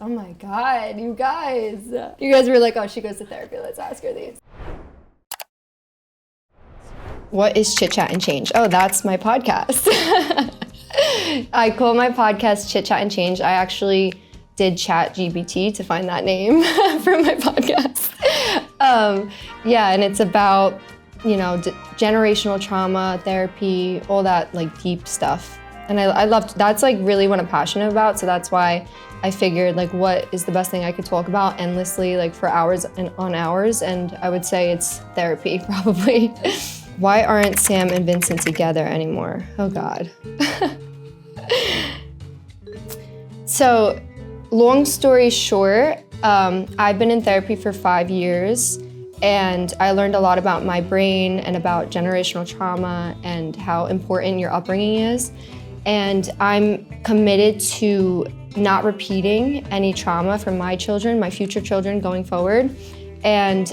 Oh my God, you guys. You guys were like, oh, she goes to therapy. Let's ask her these. What is Chit, Chat, and Change? Oh, that's my podcast. I call my podcast Chit, Chat, and Change. I actually did ChatGPT to find that name for my podcast. Yeah, and it's about, you know, generational trauma, therapy, all that like deep stuff. And I loved, that's like really what I'm passionate about. So that's why I figured like what is the best thing I could talk about endlessly, like for hours and on hours. And I would say it's therapy probably. Why aren't Sam and Vincent together anymore? Oh God. So long story short, I've been in therapy for 5 years and I learned a lot about my brain and about generational trauma and how important your upbringing is. And I'm committed to not repeating any trauma from my children, my future children going forward. And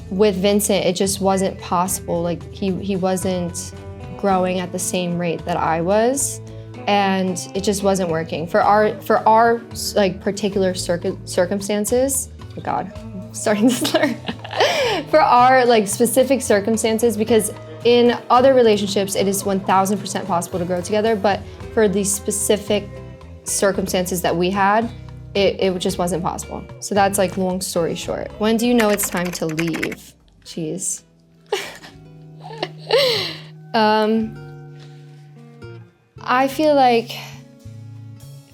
with Vincent, it just wasn't possible. Like he wasn't growing at the same rate that I was. And it just wasn't working. For our like particular circumstances, oh God, I'm starting to slur. For our like specific circumstances, because in other relationships, it is 1000% possible to grow together, but for the specific circumstances that we had, it just wasn't possible. So that's like long story short. When do you know it's time to leave? Jeez. I feel like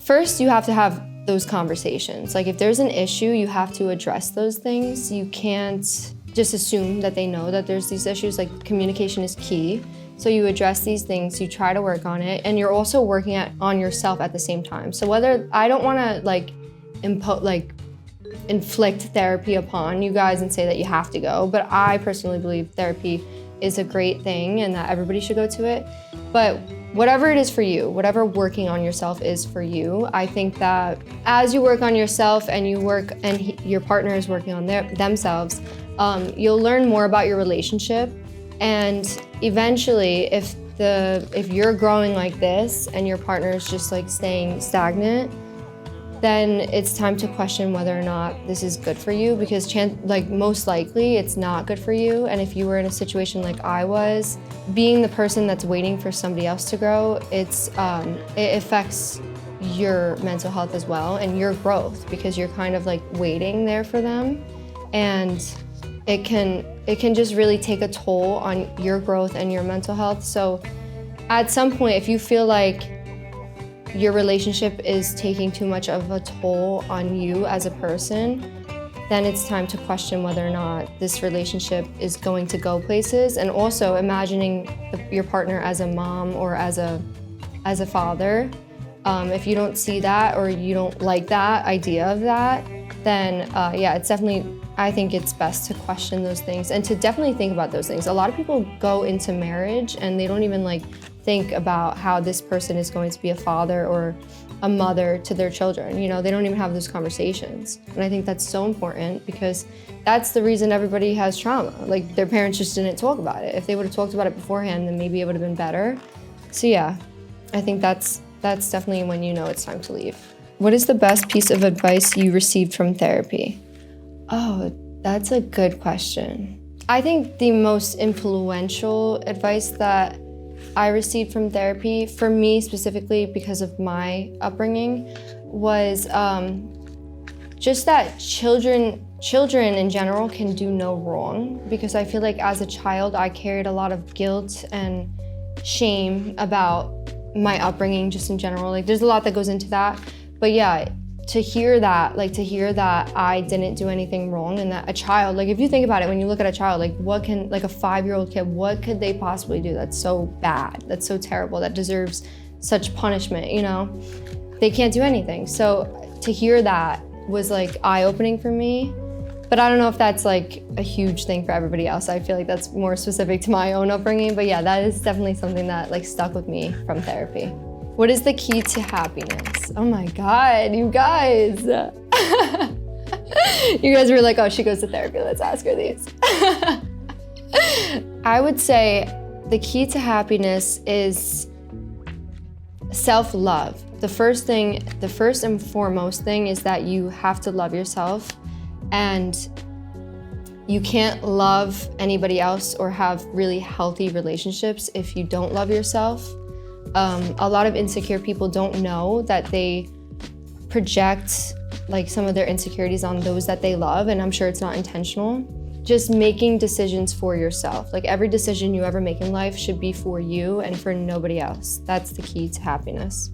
first you have to have those conversations. Like if there's an issue, you have to address those things. You can't just assume that they know that there's these issues. Like communication is key. So you address these things, you try to work on it, and you're also working on yourself at the same time. So whether, I don't wanna inflict therapy upon you guys and say that you have to go, but I personally believe therapy is a great thing and that everybody should go to it. But whatever it is for you, whatever working on yourself is for you, I think that as you work on yourself and you work and your partner is working on themselves, you'll learn more about your relationship. And eventually, if you're growing like this and your partner is just like staying stagnant, then it's time to question whether or not this is good for you, because most likely it's not good for you. And if you were in a situation like I was, being the person that's waiting for somebody else to grow, it affects your mental health as well and your growth, because you're kind of like waiting there for them. And it can just really take a toll on your growth and your mental health. So at some point, if you feel like your relationship is taking too much of a toll on you as a person, then it's time to question whether or not this relationship is going to go places. And also imagining your partner as a mom or as a father. If you don't see that or you don't like that idea of that, then yeah, it's definitely, I think it's best to question those things and to definitely think about those things. A lot of people go into marriage and they don't even like think about how this person is going to be a father or a mother to their children. You know, they don't even have those conversations. And I think that's so important, because that's the reason everybody has trauma. Like their parents just didn't talk about it. If they would have talked about it beforehand, then maybe it would have been better. So yeah, I think that's definitely when you know it's time to leave. What is the best piece of advice you received from therapy? Oh, that's a good question. I think the most influential advice that I received from therapy, for me specifically because of my upbringing, was just that children in general can do no wrong. Because I feel like as a child, I carried a lot of guilt and shame about my upbringing just in general. Like there's a lot that goes into that. But yeah, to hear that I didn't do anything wrong, and that a child, like if you think about it, when you look at a child, like what can, like a 5-year-old kid, what could they possibly do that's so bad, that's so terrible, that deserves such punishment, you know? They can't do anything. So to hear that was like eye-opening for me. But I don't know if that's like a huge thing for everybody else. I feel like that's more specific to my own upbringing. But yeah, that is definitely something that like stuck with me from therapy. What is the key to happiness? Oh my God, you guys. You guys were like, oh, she goes to therapy, let's ask her these. I would say the key to happiness is self-love. the first and foremost thing is that you have to love yourself, and you can't love anybody else or have really healthy relationships if you don't love yourself. A lot of insecure people don't know that they project like some of their insecurities on those that they love, and I'm sure it's not intentional. Just making decisions for yourself. Like every decision you ever make in life should be for you and for nobody else. That's the key to happiness.